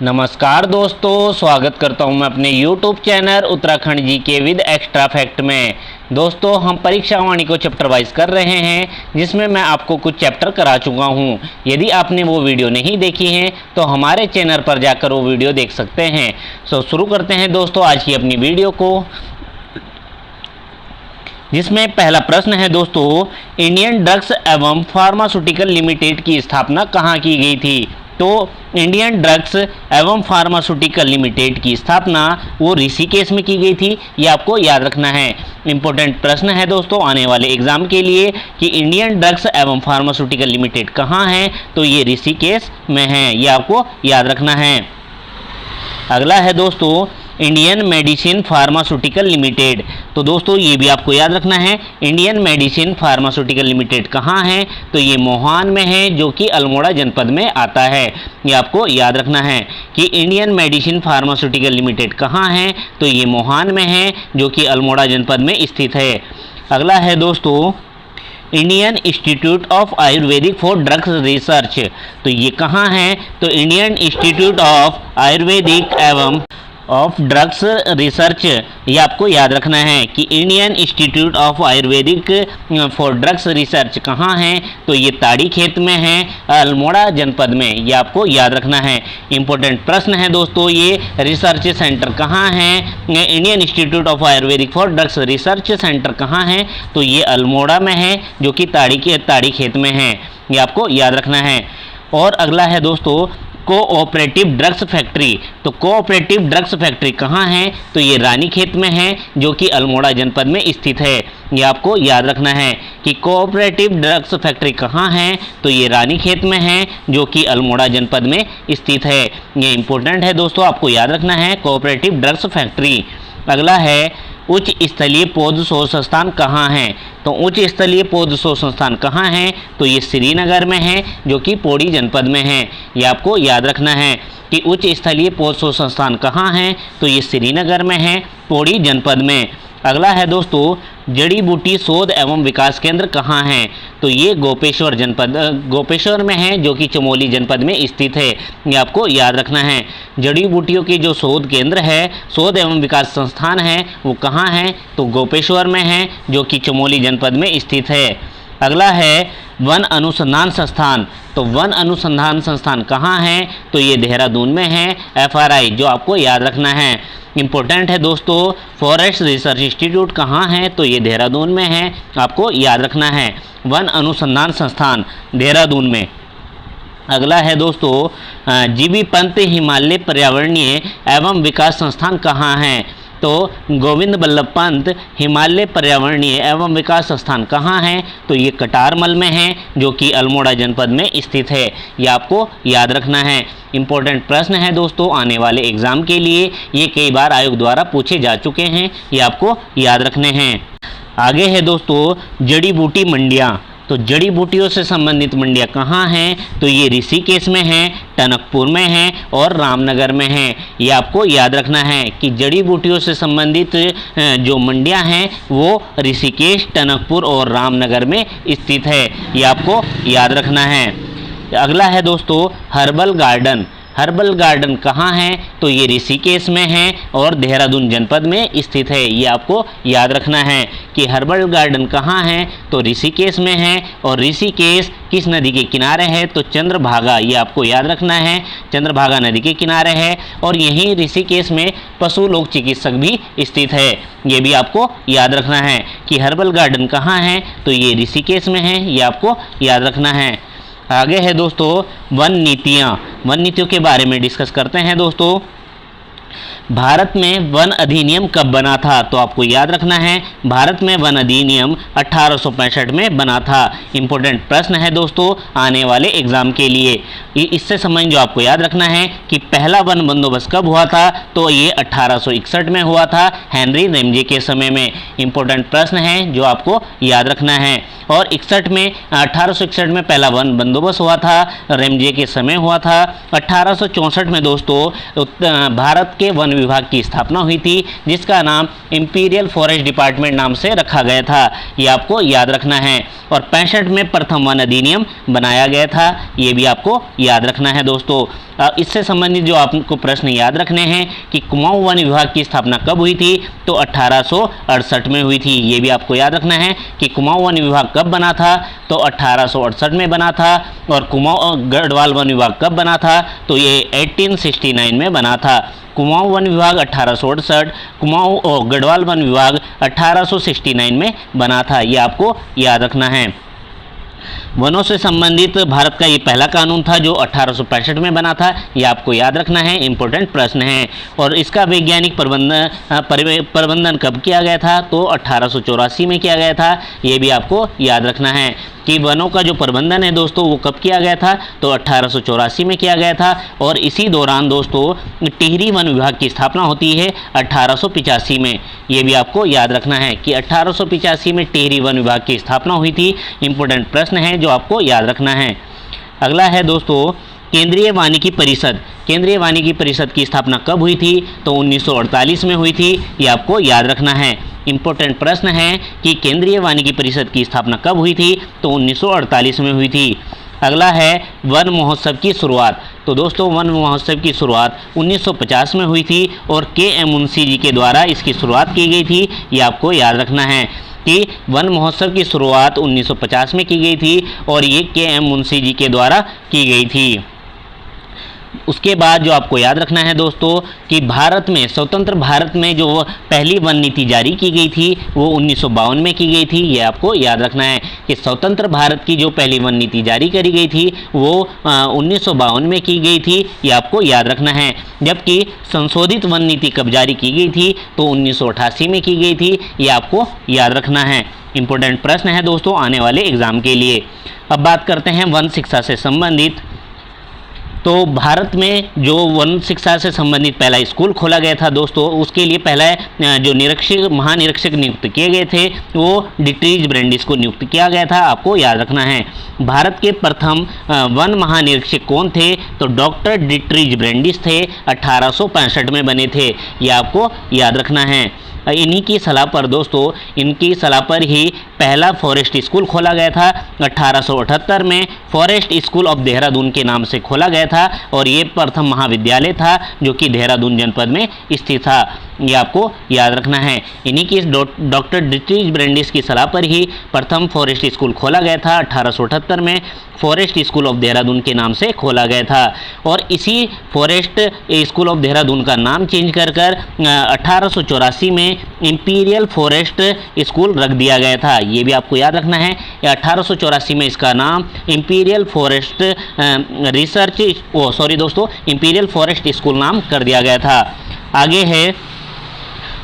नमस्कार दोस्तों, स्वागत करता हूं मैं अपने YouTube channel Uttarakhand GK with extra fact में। दोस्तों, हम परीक्षा वाणी को चैप्टर वाइज कर रहे हैं, जिसमें मैं आपको कुछ चैप्टर करा चुका हूं। यदि आपने वो वीडियो नहीं देखी है तो हमारे चैनल पर जाकर वो वीडियो देख सकते हैं। शुरू करते हैं दोस्तों आज की अपनी वीडियो को, जिसमें पहला प्रश्न है दोस्तों, इंडियन ड्रग्स एवं फार्मास्यूटिकल लिमिटेड की स्थापना कहाँ की गई थी? तो इंडियन ड्रग्स एवं फार्मास्यूटिकल लिमिटेड की स्थापना वो ऋषिकेश में की गई थी। ये आपको याद रखना है। इंपॉर्टेंट प्रश्न है दोस्तों आने वाले एग्जाम के लिए कि इंडियन ड्रग्स एवं फार्मास्यूटिकल लिमिटेड कहाँ है? तो ये ऋषिकेश में है। ये आपको याद रखना है। अगला है दोस्तों, इंडियन मेडिसिन फार्मास्यूटिकल लिमिटेड। तो दोस्तों ये भी आपको याद रखना है। इंडियन मेडिसिन फार्मास्यूटिकल लिमिटेड कहाँ है? तो ये मोहान में है, जो कि अल्मोड़ा जनपद में आता है। ये आपको याद रखना है कि इंडियन मेडिसिन फार्मास्यूटिकल लिमिटेड कहाँ है? तो ये मोहान में है, जो कि अल्मोड़ा जनपद में स्थित है। अगला है दोस्तों, Indian institute of Ayurvedic for drugs research. तो ये कहाँ है? तो इंडियन इंस्टीट्यूट ऑफ आयुर्वेदिक एवं ऑफ ड्रग्स रिसर्च, ये आपको याद रखना है कि Indian institute of Ayurvedic for drugs research कहाँ है? तो ये ताड़ी खेत में है, अल्मोड़ा जनपद में। ये आपको याद रखना है। इंपॉर्टेंट प्रश्न है दोस्तों, ये रिसर्च सेंटर कहाँ है? Indian institute of Ayurvedic for drugs research centre कहाँ है? तो ये अल्मोड़ा में है, जो कि ताड़ी खेत में है। ये आपको याद रखना है। और अगला है दोस्तों, कोऑपरेटिव ड्रग्स फैक्ट्री। तो कोऑपरेटिव ड्रग्स फैक्ट्री कहाँ है? तो ये रानीखेत में है, जो कि अल्मोड़ा जनपद में स्थित है। ये आपको याद रखना है कि कोऑपरेटिव ड्रग्स फैक्ट्री कहाँ है? तो ये रानीखेत में है, जो कि अल्मोड़ा जनपद में स्थित है। ये इंपॉर्टेंट है दोस्तों, आपको याद रखना है कोऑपरेटिव ड्रग्स फैक्ट्री। अगला है, उच्च स्थलीय पौध शोध संस्थान कहाँ है? तो उच्च स्थलीय पौध शोध संस्थान कहाँ है? तो ये श्रीनगर में है, जो कि पौड़ी जनपद में है। ये आपको याद रखना है कि उच्च स्थलीय पौध शोध संस्थान कहाँ है? तो ये श्रीनगर में है, पौड़ी जनपद में। अगला है दोस्तों, जड़ी बूटी शोध एवं विकास केंद्र कहाँ है? तो ये गोपेश्वर में है, जो कि चमोली जनपद में स्थित है। ये आपको याद रखना है। जड़ी बूटियों की जो शोध केंद्र है, शोध एवं विकास संस्थान है, वो कहाँ है? तो गोपेश्वर में है, जो कि चमोली जनपद में स्थित है। अगला है, वन अनुसंधान संस्थान। तो वन अनुसंधान संस्थान कहाँ है? तो ये देहरादून में है, FRI, जो आपको याद रखना है। इम्पोर्टेंट है दोस्तों, फॉरेस्ट रिसर्च इंस्टीट्यूट कहाँ है? तो ये देहरादून में है, आपको याद रखना है। वन अनुसंधान संस्थान देहरादून में। अगला है दोस्तों, GV पंत हिमालय पर्यावरणीय एवं विकास संस्थान कहाँ है? तो गोविंद बल्लभ पंत हिमालय पर्यावरणीय एवं विकास संस्थान कहाँ है? तो ये कटारमल में है, जो कि अल्मोड़ा जनपद में स्थित है। ये आपको याद रखना है। इंपॉर्टेंट प्रश्न है दोस्तों आने वाले एग्जाम के लिए, ये कई बार आयोग द्वारा पूछे जा चुके हैं। ये आपको याद रखने हैं। आगे है दोस्तों, जड़ी बूटी मंडियाँ। तो जड़ी बूटियों से संबंधित मंडियाँ कहाँ हैं? तो ये ऋषिकेश में है, टनकपुर में है और रामनगर में है। ये आपको याद रखना है कि जड़ी बूटियों से संबंधित जो मंडियाँ हैं वो ऋषिकेश, टनकपुर और रामनगर में स्थित है। ये आपको याद रखना है। अगला है दोस्तों, हर्बल गार्डन। हर्बल गार्डन कहाँ है? तो ये ऋषिकेश में है और देहरादून जनपद में स्थित है। ये आपको याद रखना है कि हर्बल गार्डन कहाँ है? तो ऋषिकेश में है। और ऋषिकेश किस नदी के किनारे है? तो चंद्रभागा। ये आपको याद रखना है, चंद्रभागा नदी के किनारे है। और यहीं ऋषिकेश में पशु लोक चिकित्सक भी स्थित है। ये भी आपको याद रखना है कि हर्बल गार्डन कहाँ है? तो ये ऋषिकेश में है। ये आपको याद रखना है। आगे है दोस्तों, वन नीतियाँ। वन नीतियों के बारे में डिस्कस करते हैं दोस्तों। भारत में वन अधिनियम कब बना था? तो आपको याद रखना है, भारत में वन अधिनियम 1865 में बना था। इंपॉर्टेंट प्रश्न है दोस्तों आने वाले एग्जाम के लिए। इससे संबंधित जो आपको याद रखना है कि पहला वन बंदोबस्त कब हुआ था? तो ये 1861 में हुआ था, हेनरी रेमजे के समय में। इंपॉर्टेंट प्रश्न है जो आपको याद रखना है। और 1861 में पहला वन बंदोबस्त हुआ था, रेमजे के समय हुआ था। 1864 में दोस्तों भारत के वन वन विभाग की स्थापना हुई थी, जिसका नाम इंपीरियल फॉरेस्ट डिपार्टमेंट नाम से रखा गया था। ये आपको याद रखना है। और 65 में प्रथम वन अधिनियम बनाया गया था, ये भी आपको याद रखना है दोस्तों। इससे संबंधित जो आपको प्रश्न याद रखने हैं कि कुमाऊं वन विभाग की स्थापना कब हुई थी, तो 1868 में हुई थी। ये भी आपको याद रखना है कि कुमाऊं वन विभाग कब बना था, तो 1868 में बना था। और कुमाऊं गढ़वाल वन विभाग कब बना था, तो ये 1869 में बना था। कुमाऊं वन विभाग 1868, कुमाऊं गढ़वाल वन विभाग 1869 में बना था। ये आपको याद रखना है। वनों से संबंधित भारत का ये पहला कानून था जो 1865 में बना था। ये आपको याद रखना है, इंपॉर्टेंट प्रश्न है। और इसका वैज्ञानिक प्रबंधन कब किया गया था, तो 1884 में किया गया था। ये भी आपको याद रखना है कि वनों का जो प्रबंधन है दोस्तों वो कब किया गया था, तो 1884 में किया गया था। और इसी दौरान दोस्तों टिहरी वन विभाग की स्थापना होती है 1885 में। ये भी आपको याद रखना है कि 1885 में टिहरी वन विभाग की स्थापना हुई थी। इंपॉर्टेंट प्रश्न है जो आपको याद रखना है। अगला है दोस्तों केंद्रीय वानिकी परिषद। केंद्रीय वानिकी परिषद की स्थापना कब हुई थी, तो 1948 में हुई थी। ये आपको याद रखना है। इंपॉर्टेंट प्रश्न है कि केंद्रीय वानिकी परिषद की स्थापना कब हुई थी, तो 1948 में हुई थी। अगला है वन महोत्सव की शुरुआत। तो दोस्तों वन महोत्सव की शुरुआत 1950 में हुई थी और के.एम. मुंशी जी के द्वारा इसकी शुरुआत की गई थी। ये आपको याद रखना है कि वन महोत्सव की शुरुआत 1950 में की गई थी और ये के.एम. मुंशी जी के द्वारा की गई थी। उसके बाद जो आपको याद रखना है दोस्तों कि भारत में स्वतंत्र भारत में जो पहली वन नीति जारी की गई थी वो 1952 में की गई थी। ये आपको याद रखना है कि स्वतंत्र भारत की जो पहली वन नीति जारी करी गई थी वो 1952 में की गई थी। ये आपको याद रखना है। जबकि संशोधित वन नीति कब जारी की गई थी, तो 1988 में की गई थी। ये आपको याद रखना है। इंपॉर्टेंट प्रश्न है दोस्तों आने वाले एग्जाम के लिए। अब बात करते हैं वन शिक्षा से संबंधित। तो भारत में जो वन शिक्षा से संबंधित पहला स्कूल खोला गया था दोस्तों, उसके लिए पहला जो महानिरीक्षक नियुक्त किए गए थे वो डिट्रीज ब्रेंडिस को नियुक्त किया गया था। आपको याद रखना है। भारत के प्रथम वन महानिरीक्षक कौन थे, तो डॉक्टर डिट्रीज ब्रेंडिस थे। 1865 में बने थे। ये आपको याद रखना है। इन्हीं की सलाह पर दोस्तों, इनकी सलाह पर ही पहला फॉरेस्ट स्कूल खोला गया था। 1878 में फॉरेस्ट स्कूल ऑफ देहरादून के नाम से खोला गया था और ये प्रथम महाविद्यालय था जो कि देहरादून जनपद में स्थित था। ये आपको याद रखना है। इन्हीं की डॉक्टर डिट्रीज ब्रेंडिस की सलाह पर ही प्रथम फॉरेस्ट स्कूल खोला गया था। 1878 में फॉरेस्ट स्कूल ऑफ देहरादून के नाम से खोला गया था और इसी फॉरेस्ट स्कूल ऑफ देहरादून का नाम चेंज कर 1884 में इंपीरियल फॉरेस्ट स्कूल रख दिया गया था। ये भी आपको याद रखना है। 1884 में इसका नाम imperial forest imperial forest school नाम कर दिया गया था। आगे है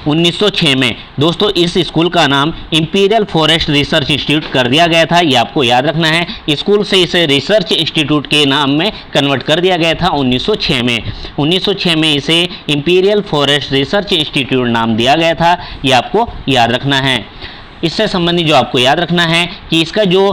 1906 में दोस्तों इस स्कूल का नाम इंपीरियल फॉरेस्ट रिसर्च इंस्टीट्यूट कर दिया गया था। ये आपको याद रखना है। स्कूल से इसे रिसर्च इंस्टीट्यूट के नाम में कन्वर्ट कर दिया गया था 1906 में। 1906 में इसे इंपीरियल फॉरेस्ट रिसर्च इंस्टीट्यूट नाम दिया गया था। ये आपको याद रखना है। इससे संबंधित जो आपको याद रखना है कि इसका जो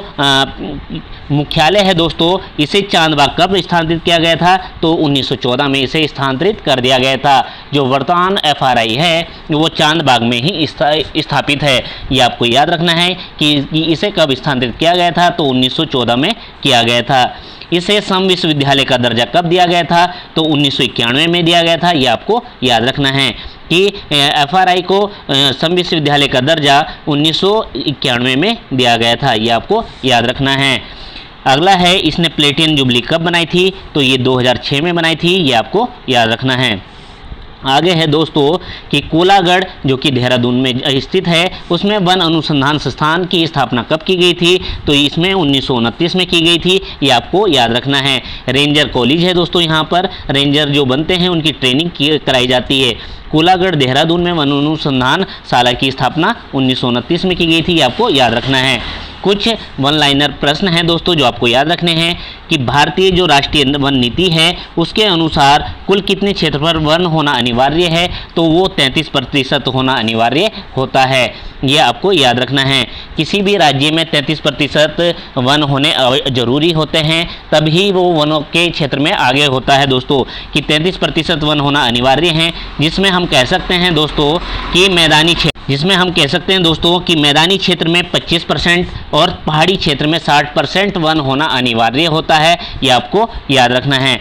मुख्यालय है दोस्तों, इसे चांदबाग कब स्थानांतरित किया गया था, तो 1914 में इसे स्थानांतरित कर दिया गया था। जो वर्तमान FRI है वो चांदबाग में ही स्थापित है। ये आपको याद रखना है कि इसे कब स्थानांतरित किया गया था, तो 1914 में किया गया था। इसे सम विश्वविद्यालय का दर्जा कब दिया गया था, तो 1991 में दिया गया था। ये आपको याद रखना है कि FRI को सम विश्वविद्यालय का दर्जा 1991 में दिया गया था। ये आपको याद रखना है। अगला है इसने प्लेटिनम जुबली कब बनाई थी, तो ये 2006 में बनाई थी। ये आपको याद रखना है। आगे है दोस्तों कि कोलागढ़ जो कि देहरादून में स्थित है उसमें वन अनुसंधान संस्थान की स्थापना कब की गई थी, तो इसमें 1929 में की गई थी। ये आपको याद रखना है। रेंजर कॉलेज है दोस्तों, यहाँ पर रेंजर जो बनते हैं उनकी ट्रेनिंग कराई जाती है। कोलागढ़ देहरादून में वन अनुसंधान शाला की स्थापना 1929 में की गई थी। ये आपको याद रखना है। कुछ वन लाइनर प्रश्न हैं दोस्तों जो आपको याद रखने हैं कि भारतीय जो राष्ट्रीय वन नीति है उसके अनुसार कुल कितने क्षेत्र पर वन होना अनिवार्य है, तो वो 33% होना अनिवार्य होता है। ये आपको याद रखना है। किसी भी राज्य में 33% वन होने जरूरी होते हैं, तभी वो वनों के क्षेत्र में आगे होता है दोस्तों, कि 33% वन होना अनिवार्य है, जिसमें हम कह सकते हैं दोस्तों कि मैदानी क्षेत्र में 25% और पहाड़ी क्षेत्र में 60% वन होना अनिवार्य होता है। ये आपको याद रखना है।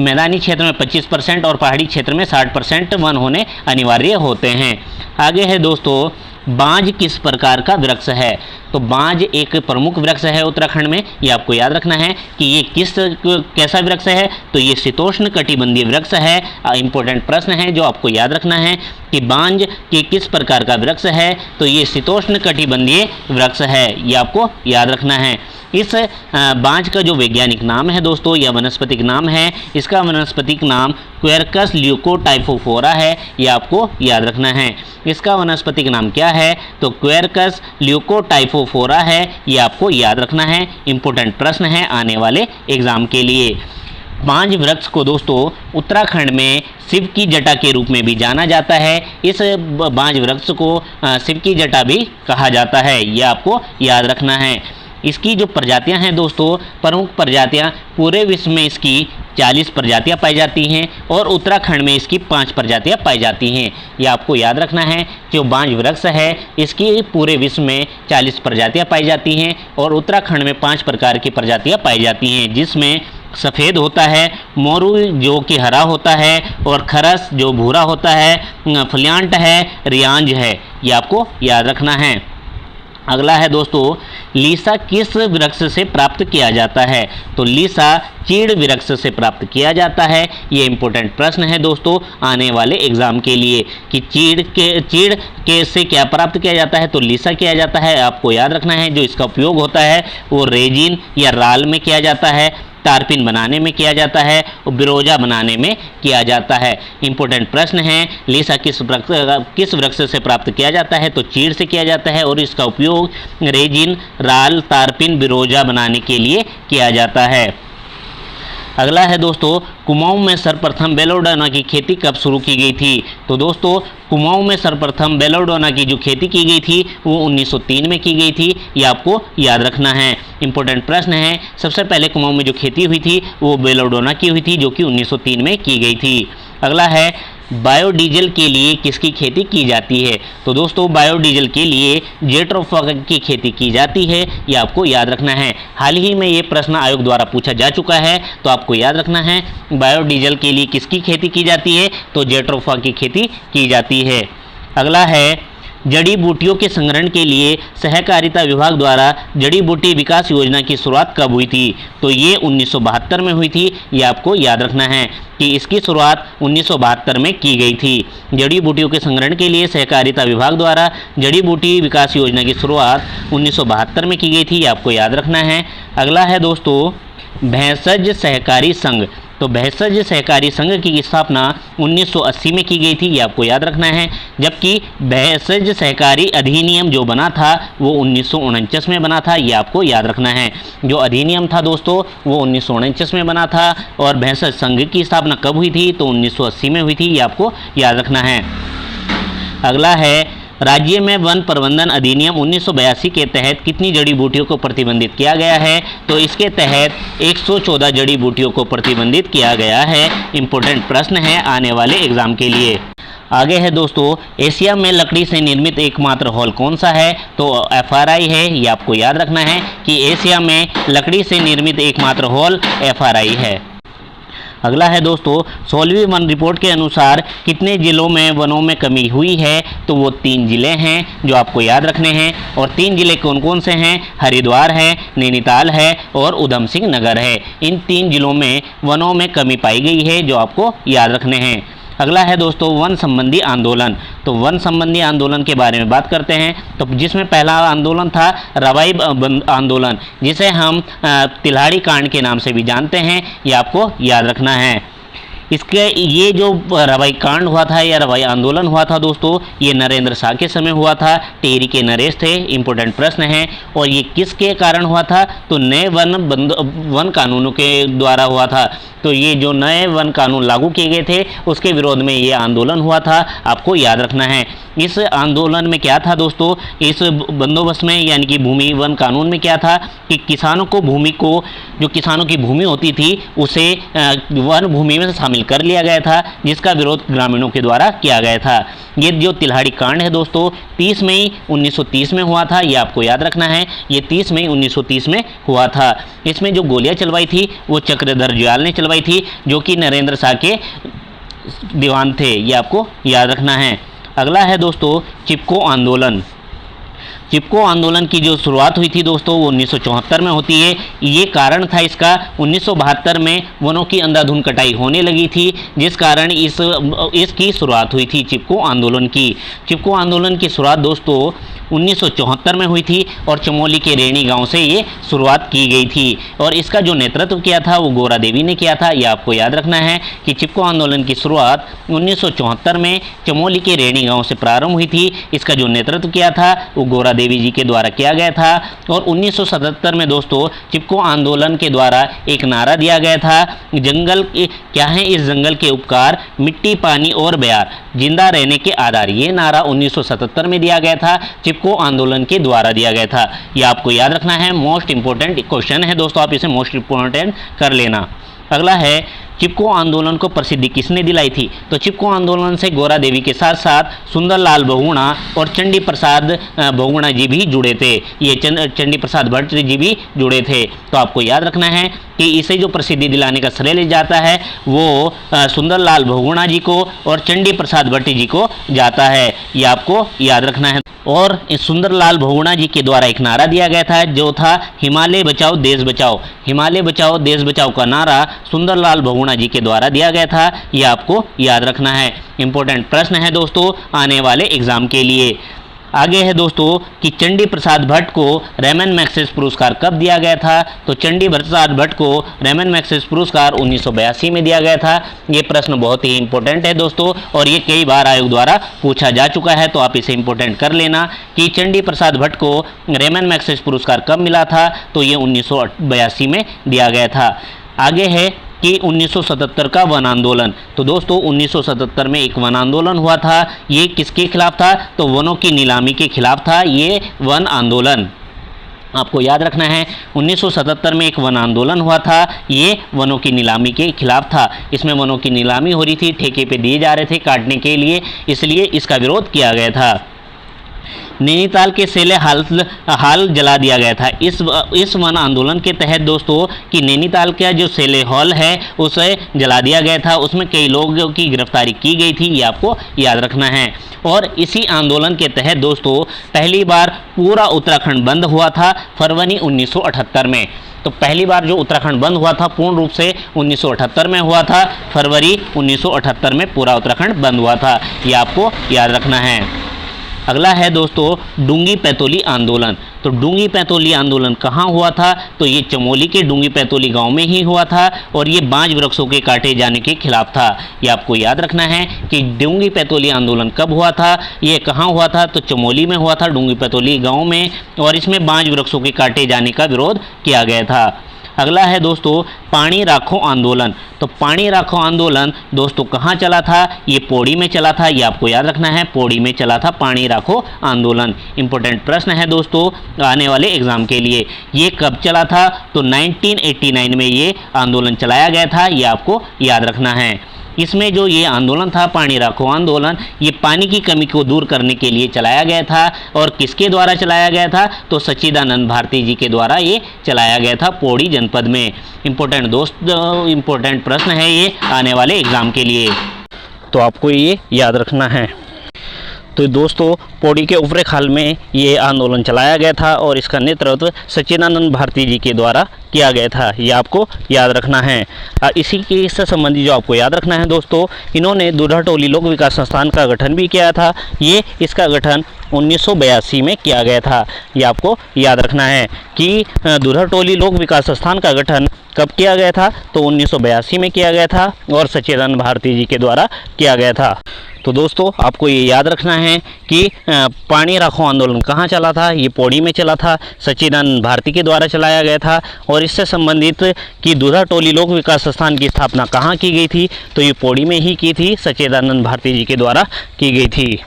मैदानी क्षेत्र में 25% और पहाड़ी क्षेत्र में 60% वन होने अनिवार्य होते हैं। आगे है दोस्तों, बांज किस प्रकार का वृक्ष है, तो बांज एक प्रमुख वृक्ष है उत्तराखंड में। ये आपको याद रखना है कि ये कैसा वृक्ष है, तो ये शीतोष्ण कटिबंधीय वृक्ष है। इंपॉर्टेंट प्रश्न है जो आपको याद रखना है कि बांज के किस प्रकार का वृक्ष है, तो ये शीतोष्ण कटिबंधीय वृक्ष है। ये आपको याद रखना है। इस बांज का जो वैज्ञानिक नाम है दोस्तों या वनस्पतिक नाम है, इसका वनस्पतिक नाम क्वेरकस ल्यूकोटाइफोफोरा है। ये आपको याद रखना है। इसका वनस्पतिक नाम क्या है, तो क्वेरकस ल्यूकोटाइफोफोरा है। ये आपको याद रखना है। इंपॉर्टेंट प्रश्न है आने वाले एग्जाम के लिए। बांज वृक्ष को दोस्तों उत्तराखंड में शिव की जटा के रूप में भी जाना जाता है। इस बांज वृक्ष को शिव की जटा भी कहा जाता है। ये आपको याद रखना है। इसकी जो प्रजातियां हैं दोस्तों, प्रमुख प्रजातियां, पूरे विश्व में इसकी 40 प्रजातियां पाई जाती हैं और उत्तराखंड में इसकी 5 प्रजातियां पाई जाती हैं। ये आपको याद रखना है। जो बांज वृक्ष है इसकी पूरे विश्व में 40 प्रजातियां पाई जाती हैं और उत्तराखंड में 5 प्रकार की प्रजातियां पाई जाती हैं, जिसमें सफ़ेद होता है, मोरू जो कि हरा होता है और खरस जो भूरा होता है, फ्लियांट है, रियांज है। ये आपको याद रखना है। अगला है दोस्तों, लीसा किस वृक्ष से प्राप्त किया जाता है, तो लीसा चीड़ वृक्ष से प्राप्त किया जाता है। ये इंपॉर्टेंट प्रश्न है दोस्तों आने वाले एग्जाम के लिए कि चीड़ के से क्या प्राप्त किया जाता है, तो लीसा किया जाता है। आपको याद रखना है। जो इसका उपयोग होता है वो रेजिन या राल में किया जाता है, तारपीन बनाने में किया जाता है और बिरोजा बनाने में किया जाता है। इंपॉर्टेंट प्रश्न है, लीसा किस वृक्ष से प्राप्त किया जाता है, तो चीड़ से किया जाता है और इसका उपयोग रेजिन, राल, तारपीन, बिरोजा बनाने के लिए किया जाता है। अगला है दोस्तों, कुमाऊं में सर्वप्रथम बेलोडोना की खेती कब शुरू की गई थी, तो दोस्तों कुमाऊं में सर्वप्रथम बेलोडोना की जो खेती की गई थी वो 1903 में की गई थी। ये आपको याद रखना है। इंपॉर्टेंट प्रश्न है। सबसे पहले कुमाऊं में जो खेती हुई थी वो बेलोडोना की हुई थी, जो कि 1903 में की गई थी। अगला है, बायोडीजल के लिए किसकी खेती की जाती है, तो दोस्तों बायोडीजल के लिए जेट्रोफा की खेती की जाती है। ये आपको याद रखना है। हाल ही में ये प्रश्न आयोग द्वारा पूछा जा चुका है, तो आपको याद रखना है बायोडीजल के लिए किसकी खेती की जाती है, तो जेट्रोफा की खेती की जाती है। अगला है, जड़ी बूटियों के संग्रहण के लिए सहकारिता विभाग द्वारा जड़ी बूटी विकास योजना की शुरुआत कब हुई थी, तो ये 1972 में हुई थी। ये आपको याद रखना है कि इसकी शुरुआत 1972 में की गई थी। जड़ी बूटियों के संग्रहण के लिए सहकारिता विभाग द्वारा जड़ी बूटी विकास योजना की शुरुआत 1972 में की गई थी। ये आपको याद रखना है। अगला है दोस्तों, भेषज सहकारी संघ, तो भेषज सहकारी संघ की स्थापना 1980 में की गई थी। ये आपको याद रखना है। जबकि भेषज सहकारी अधिनियम जो बना था वो 1949 में बना था। ये आपको याद रखना है। जो अधिनियम था दोस्तों वो 1949 में बना था और भेषज संघ की स्थापना कब हुई थी, तो 1980 में हुई थी। ये आपको याद रखना है। अगला है, राज्य में वन प्रबंधन अधिनियम 1982 के तहत कितनी जड़ी बूटियों को प्रतिबंधित किया गया है, तो इसके तहत 114 जड़ी बूटियों को प्रतिबंधित किया गया है। इंपॉर्टेंट प्रश्न है आने वाले एग्जाम के लिए। आगे है दोस्तों, एशिया में लकड़ी से निर्मित एकमात्र हॉल कौन सा है, तो FRI है। ये आपको याद रखना है कि एशिया में लकड़ी से निर्मित एकमात्र हॉल FRI है। अगला है दोस्तों, 16वीं वन रिपोर्ट के अनुसार कितने जिलों में वनों में कमी हुई है, तो वो 3 जिले हैं जो आपको याद रखने हैं। और 3 जिले कौन कौन से हैं, हरिद्वार है, नैनीताल है और उधम सिंह नगर है। इन 3 जिलों में वनों में कमी पाई गई है जो आपको याद रखने हैं। अगला है दोस्तों, वन संबंधी आंदोलन, तो वन संबंधी आंदोलन के बारे में बात करते हैं। तो जिसमें पहला आंदोलन था रवाई आंदोलन, जिसे हम तिल्हाड़ी कांड के नाम से भी जानते हैं। ये आपको याद रखना है। इसके ये जो रवाई कांड हुआ था या रवाई आंदोलन हुआ था दोस्तों, ये नरेंद्र शाह के समय हुआ था। टेरी के नरेश थे। इंपॉर्टेंट प्रश्न है। और ये किसके कारण हुआ था? तो नए वन कानूनों के द्वारा हुआ था। तो ये जो नए वन कानून लागू किए गए थे उसके विरोध में ये आंदोलन हुआ था, आपको याद रखना है। इस आंदोलन में क्या था दोस्तों, इस बंदोबस्त में यानी कि भूमि वन कानून में क्या था कि किसानों को भूमि को, जो किसानों की भूमि होती थी उसे वन भूमि में शामिल कर लिया गया था, जिसका विरोध ग्रामीणों के द्वारा किया गया था। ये जो तिल्हाड़ी कांड है दोस्तों 30 मई 1930 में हुआ था, ये आपको याद रखना है। ये 30 मई 1930 में हुआ था। इसमें जो गोलियां चलवाई थी वो चक्रधर जुयाल ने चलवाई थी, जो कि नरेंद्र शाह के दीवान थे, ये आपको याद रखना है। अगला है दोस्तों चिपको आंदोलन। चिपको आंदोलन की जो शुरुआत हुई थी दोस्तों वो 1974 में होती है। ये कारण था इसका 1972 में वनों की अंधाधुंध कटाई होने लगी थी, जिस कारण इसकी शुरुआत हुई थी चिपको आंदोलन की। चिपको आंदोलन की शुरुआत दोस्तों 1974 में हुई थी और चमोली के रेणी गांव से ये शुरुआत की गई थी। और इसका जो नेतृत्व किया था वो गोरा देवी ने किया था। ये आपको याद रखना है कि चिपको आंदोलन की शुरुआत 1974 में चमोली के रेणी गांव से प्रारंभ हुई थी। इसका जो नेतृत्व किया था वो गोरा देवी जी के द्वारा किया गया था। और 1977 में दोस्तों चिपको आंदोलन के द्वारा एक नारा दिया गया था, जंगल क्या है इस जंगल के उपकार, मिट्टी पानी और बयार, जिंदा रहने के आधार। ये नारा 1977 में दिया गया था, चिपको आंदोलन के द्वारा दिया गया था। ये आपको याद रखना है। मोस्ट इंपोर्टेंट क्वेश्चन है दोस्तों, आप इसे मोस्ट इंपोर्टेंट कर लेना। अगला है चिपको आंदोलन को प्रसिद्धि किसने दिलाई थी? तो चिपको आंदोलन से गोरा देवी के साथ साथ सुंदरलाल बहुगुणा और चंडी प्रसाद बहुगुणा जी भी जुड़े थे। ये चंडी प्रसाद भट्ट जी भी जुड़े थे। तो आपको याद रखना है कि इसे जो प्रसिद्धि दिलाने का श्रेय ले जाता है वो सुंदरलाल बहुगुणा जी को और चंडी प्रसाद भट्ट जी को जाता है। ये आपको याद रखना है। और इस सुंदरलाल बहुगुणा जी के द्वारा एक नारा दिया गया था जो था हिमालय बचाओ देश बचाओ। हिमालय बचाओ देश बचाओ का नारा सुंदरलाल बहुगुणा जी के द्वारा दिया गया था। ये आपको याद रखना है। इंपॉर्टेंट प्रश्न है दोस्तों आने वाले एग्जाम के लिए। आगे है दोस्तों कि चंडी प्रसाद भट्ट को रेमन मैग्सेसे पुरस्कार कब दिया गया था? तो चंडी प्रसाद भट्ट को रेमन मैग्सेसे पुरस्कार 1982 में दिया गया था। ये प्रश्न बहुत ही इंपॉर्टेंट है दोस्तों और ये कई बार आयोग द्वारा पूछा जा चुका है, तो आप इसे इंपॉर्टेंट कर लेना कि चंडी प्रसाद भट्ट को रेमन मैग्सेसे पुरस्कार कब मिला था? तो ये 1982 में दिया गया था। आगे है कि 1977 का वन आंदोलन। तो दोस्तों 1977 में एक वन आंदोलन हुआ था। ये किसके खिलाफ था? तो वनों की नीलामी के खिलाफ था ये वन आंदोलन। आपको याद रखना है 1977 में एक वन आंदोलन हुआ था, ये वनों की नीलामी के खिलाफ था। इसमें वनों की नीलामी हो रही थी, ठेके पे दिए जा रहे थे काटने के लिए, इसलिए इसका विरोध किया गया था। नैनीताल के सेले हाल जला दिया गया था। इस वन आंदोलन के तहत दोस्तों कि नैनीताल का जो सेले हॉल है उसे जला दिया गया था। उसमें कई लोगों की गिरफ्तारी की गई थी, ये आपको याद रखना है। और इसी आंदोलन के तहत दोस्तों पहली बार पूरा उत्तराखंड बंद हुआ था फरवरी 1978 में। तो पहली बार जो उत्तराखंड बंद हुआ था पूर्ण रूप से 1978 में हुआ था। फरवरी 1978 में पूरा उत्तराखंड बंद हुआ था, ये आपको याद रखना है। अगला है दोस्तों डूंगी पैतोली आंदोलन। तो डूंगी पैतोली आंदोलन कहाँ हुआ था? तो ये चमोली के डूंगी पैतोली गांव में ही हुआ था और ये बांज वृक्षों के काटे जाने के खिलाफ था। ये आपको याद रखना है कि डूंगी पैतोली आंदोलन कब हुआ था, ये कहाँ हुआ था? तो चमोली में हुआ था, डूंगी पैतोली गाँव में, और इसमें बांज वृक्षों के काटे जाने का विरोध किया गया था। अगला है दोस्तों पानी राखो आंदोलन। तो पानी राखो आंदोलन दोस्तों कहाँ चला था? ये पौड़ी में चला था, ये आपको याद रखना है। पौड़ी में चला था पानी राखो आंदोलन। इंपॉर्टेंट प्रश्न है दोस्तों आने वाले एग्जाम के लिए। ये कब चला था? तो 1989 में ये आंदोलन चलाया गया था, ये आपको याद रखना है। इसमें जो ये आंदोलन था पानी राखो आंदोलन, ये पानी की कमी को दूर करने के लिए चलाया गया था। और किसके द्वारा चलाया गया था? तो सच्चिदानंद भारती जी के द्वारा ये चलाया गया था पौड़ी जनपद में। इंपॉर्टेंट प्रश्न है ये आने वाले एग्जाम के लिए, तो आपको ये याद रखना है। तो दोस्तों पौड़ी के ऊपरे खाल में ये आंदोलन चलाया गया था और इसका नेतृत्व सच्चिदानंद भारती जी के द्वारा किया गया था, ये आपको याद रखना है। इसी के इससे संबंधित जो आपको याद रखना है दोस्तों, इन्होंने दुल्हाटोली लोक विकास संस्थान का गठन भी किया था। ये इसका गठन 1982 में किया गया था। ये आपको याद रखना है कि दुल्हाटोली लोक विकास संस्थान का गठन कब किया गया था, तो 1982 में किया गया था और सच्चिदानंद भारती जी के द्वारा किया गया था। तो दोस्तों आपको ये याद रखना है कि पानी राखो आंदोलन कहाँ चला था, ये पौड़ी में चला था, सच्चिदानंद भारती के द्वारा चलाया गया था। और इससे संबंधित कि दुल्हाटोली लोक विकास संस्थान की स्थापना कहाँ की गई थी, तो ये पौड़ी में ही की थी, सच्चिदानंद भारती जी के द्वारा की गई थी।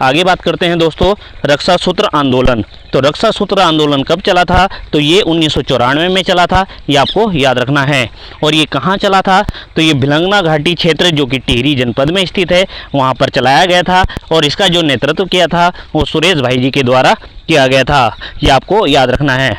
आगे बात करते हैं दोस्तों रक्षा सूत्र आंदोलन। तो रक्षा सूत्र आंदोलन कब चला था, तो ये 1994 में चला था, ये आपको याद रखना है। और ये कहाँ चला था, तो ये भिलंगना घाटी क्षेत्र जो कि टिहरी जनपद में स्थित है, वहाँ पर चलाया गया था। और इसका जो नेतृत्व किया था वो सुरेश भाई जी के द्वारा किया गया था, ये आपको याद रखना है।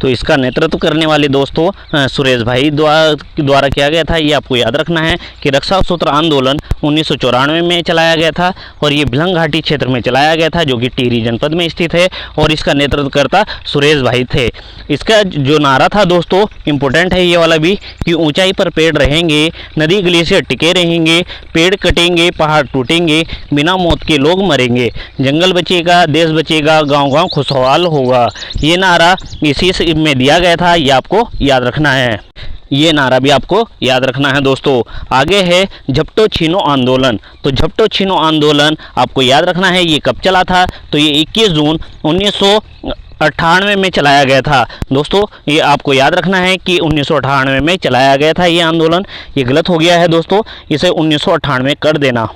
तो इसका नेतृत्व करने वाले दोस्तों सुरेश भाई द्वारा किया गया था, ये आपको याद रखना है कि रक्षा सूत्र आंदोलन 1994 में चलाया गया था और ये भिलंग घाटी क्षेत्र में चलाया गया था जो कि टिहरी जनपद में स्थित है और इसका नेतृत्वकर्ता सुरेश भाई थे। इसका जो नारा था दोस्तों इम्पोर्टेंट है ये वाला भी, कि ऊंचाई पर पेड़ रहेंगे, नदी ग्लेशियर टिके रहेंगे, पेड़ कटेंगे, पहाड़ टूटेंगे, बिना मौत के लोग मरेंगे, जंगल बचेगा, देश बचेगा, गाँव गाँव खुशहाल होगा। ये नारा इसी में दिया गया था, ये आपको याद रखना है। ये नारा भी आपको याद रखना है दोस्तों। आगे है झपटो छीनो आंदोलन। तो झपटो छीनो आंदोलन आपको याद रखना है, ये कब चला था, तो ये 21 जून 1998 में चलाया गया था। दोस्तों ये आपको याद रखना है कि 1998 में चलाया गया था ये आंदोलन। ये गलत हो गया है दोस्तों, इसे 1998 कर देना।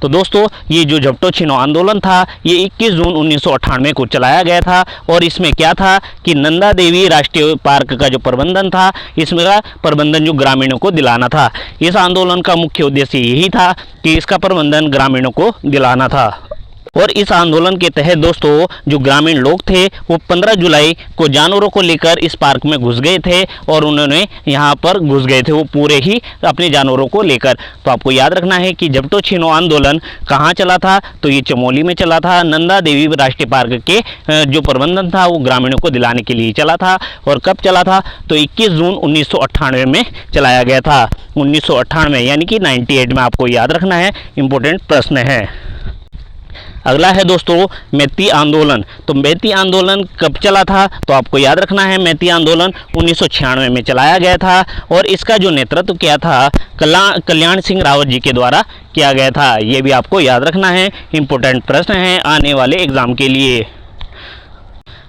तो दोस्तों ये जो झपटो छीनो आंदोलन था ये 21 जून 1998 को चलाया गया था और इसमें क्या था कि नंदा देवी राष्ट्रीय पार्क का जो प्रबंधन था, इसमें का प्रबंधन जो ग्रामीणों को दिलाना था। इस आंदोलन का मुख्य उद्देश्य यही था कि इसका प्रबंधन ग्रामीणों को दिलाना था। और इस आंदोलन के तहत दोस्तों जो ग्रामीण लोग थे वो 15 जुलाई को जानवरों को लेकर इस पार्क में घुस गए थे और उन्होंने यहाँ पर घुस गए थे वो पूरे ही अपने जानवरों को लेकर। तो आपको याद रखना है कि झपटो छीनो आंदोलन कहाँ चला था, तो ये चमोली में चला था। नंदा देवी राष्ट्रीय पार्क के जो प्रबंधन था वो ग्रामीणों को दिलाने के लिए चला था। और कब चला था, तो 21 जून 1998 में चलाया गया था। 1998 यानी कि 98 में आपको याद रखना है, इम्पोर्टेंट प्रश्न है। अगला है दोस्तों मैती आंदोलन। तो मैती आंदोलन कब चला था, तो आपको याद रखना है मैती आंदोलन 1996 में चलाया गया था और इसका जो नेतृत्व किया था कल्याण सिंह रावत जी के द्वारा किया गया था। ये भी आपको याद रखना है, इम्पोर्टेंट प्रश्न है आने वाले एग्जाम के लिए।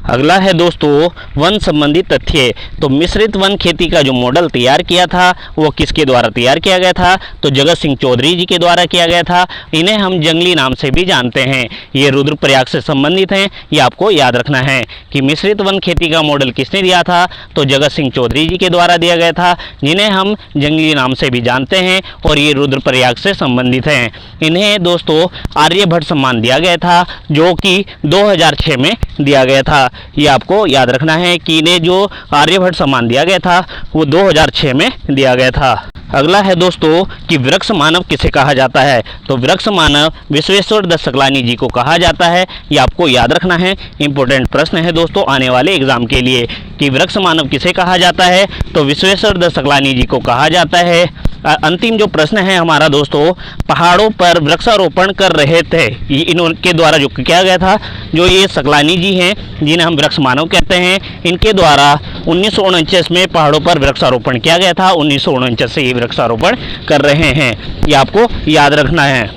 अगला है दोस्तों वन संबंधी तथ्य। तो मिश्रित वन खेती का जो मॉडल तैयार किया था वो किसके द्वारा तैयार किया गया था, तो जगत सिंह चौधरी जी के द्वारा किया गया था। इन्हें हम जंगली नाम से भी जानते हैं। ये रुद्रप्रयाग से संबंधित हैं, ये आपको याद रखना है कि मिश्रित वन खेती का मॉडल किसने दिया था, तो जगत सिंह चौधरी जी के द्वारा दिया गया था, जिन्हें हम जंगली नाम से भी जानते हैं और ये रुद्रप्रयाग से संबंधित हैं। इन्हें दोस्तों आर्यभट्ट सम्मान दिया गया था जो कि 2006 में दिया गया था। ये आपको याद रखना है कि इन्हें जो आर्यभट्ट सम्मान दिया गया था वो 2006 में दिया गया था। अगला है दोस्तों कि वृक्ष मानव किसे कहा जाता है। तो वृक्ष मानव विश्वेश्वर दत्त सकलानी जी को कहा जाता है। ये आपको याद रखना है, इंपॉर्टेंट प्रश्न है दोस्तों आने वाले एग्जाम के लिए कि वृक्ष मानव किसे कहा जाता है, तो विश्वेश्वर दत्त सकलानी जी को कहा जाता है। अंतिम जो प्रश्न है हमारा दोस्तों, पहाड़ों पर वृक्षारोपण कर रहे थे, ये इनके द्वारा जो किया गया था, जो ये सकलानी जी हैं जिन्हें हम वृक्ष मानव कहते हैं, इनके द्वारा 1949 में पहाड़ों पर वृक्षारोपण किया गया था। 1949 से ये वृक्षारोपण कर रहे हैं, ये आपको याद रखना है।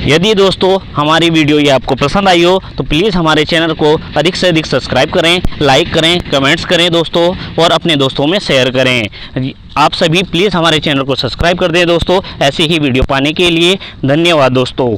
यदि दोस्तों हमारी वीडियो ये आपको पसंद आई हो तो प्लीज़ हमारे चैनल को अधिक से अधिक सब्सक्राइब करें, लाइक करें, कमेंट्स करें दोस्तों और अपने दोस्तों में शेयर करें। आप सभी प्लीज़ हमारे चैनल को सब्सक्राइब कर दें दोस्तों ऐसी ही वीडियो पाने के लिए। धन्यवाद दोस्तों।